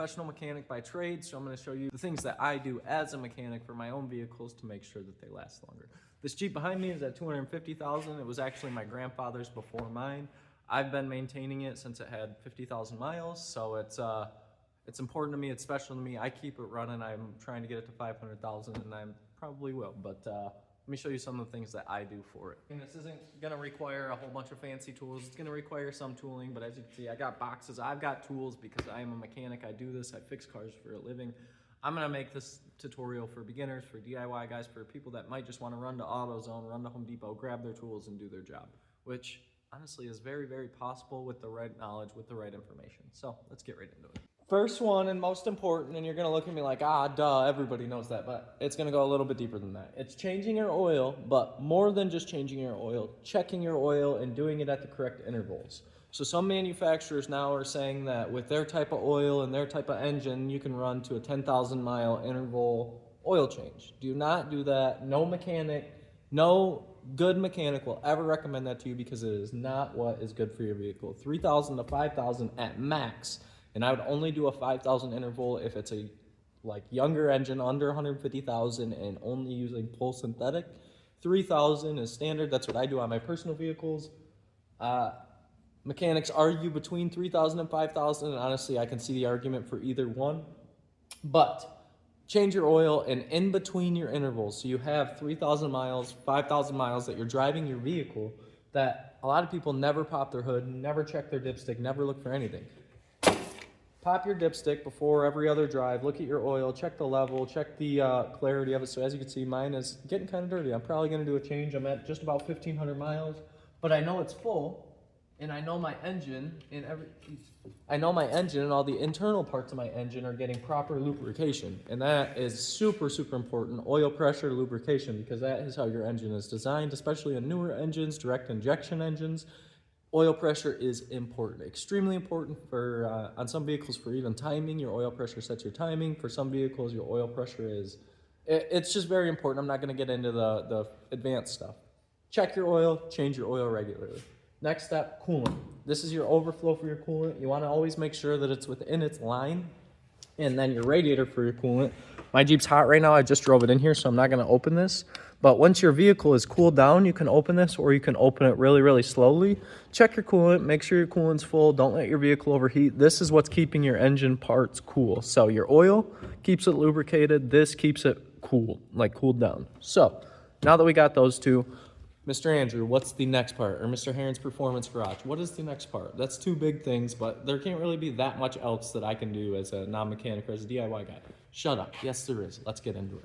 professional mechanic by trade, so I'm gonna show you the things that I do as a mechanic for my own vehicles to make sure that they last longer. This Jeep behind me is at 250,000. It was actually my grandfather's before mine. I've been maintaining it since it had 50,000 miles, so it's important to me, it's special to me. I keep it running. I'm trying to get it to 500,000, and I probably will, but let me show you some of the things that I do for it. And this isn't gonna require a whole bunch of fancy tools. It's gonna require some tooling, but as you can see, I got boxes. I've got tools because I am a mechanic. I do this, I fix cars for a living. I'm gonna make this tutorial for beginners, for DIY guys, for people that might just wanna run to AutoZone, run to Home Depot, grab their tools and do their job, which honestly is very, very possible with the right knowledge, with the right information. So let's get right into it. First one and most important, and you're gonna look at me like, duh, everybody knows that, but it's gonna go a little bit deeper than that. It's changing your oil, but more than just changing your oil, checking your oil and doing it at the correct intervals. So some manufacturers now are saying that with their type of oil and their type of engine, you can run to a 10,000 mile interval oil change. Do not do that. No mechanic, no good mechanic will ever recommend that to you because it is not what is good for your vehicle. 3,000 to 5,000 at max. And I would only do a 5,000 interval if it's a younger engine under 150,000 and only using full synthetic. 3,000 is standard. That's what I do on my personal vehicles. Mechanics argue between 3,000 and 5,000, and honestly, I can see the argument for either one. But change your oil and in between your intervals. So you have 3,000 miles, 5,000 miles that you're driving your vehicle that a lot of people never pop their hood, never check their dipstick, never look for anything. Pop your dipstick before every other drive, look at your oil, check the level, check the clarity of it. So as you can see, mine is getting kind of dirty. I'm probably gonna do a change. I'm at just about 1,500 miles, but I know it's full, and I know my engine and all the internal parts of my engine are getting proper lubrication. And that is super, super important. Oil pressure, lubrication, because that is how your engine is designed, especially in newer engines, direct injection engines. Oil pressure is important, extremely important for, on some vehicles for even timing. Your oil pressure sets your timing. For some vehicles, your oil pressure is, it's just very important. I'm not gonna get into the advanced stuff. Check your oil, change your oil regularly. Next step, coolant. This is your overflow for your coolant. You wanna always make sure that it's within its line. And then your radiator for your coolant. My Jeep's hot right now. I just drove it in here, so I'm not gonna open this. But once your vehicle is cooled down, you can open this, or you can open it really, really slowly. Check your coolant, make sure your coolant's full. Don't let your vehicle overheat. This is what's keeping your engine parts cool. So your oil keeps it lubricated. This keeps it cool, like cooled down. So now that we got those two, Mr. Andrew, what's the next part? Or Mr. Heron's Performance Garage, what is the next part? That's two big things, but there can't really be that much else that I can do as a non-mechanic or as a DIY guy. Shut up. Yes, there is. Let's get into it.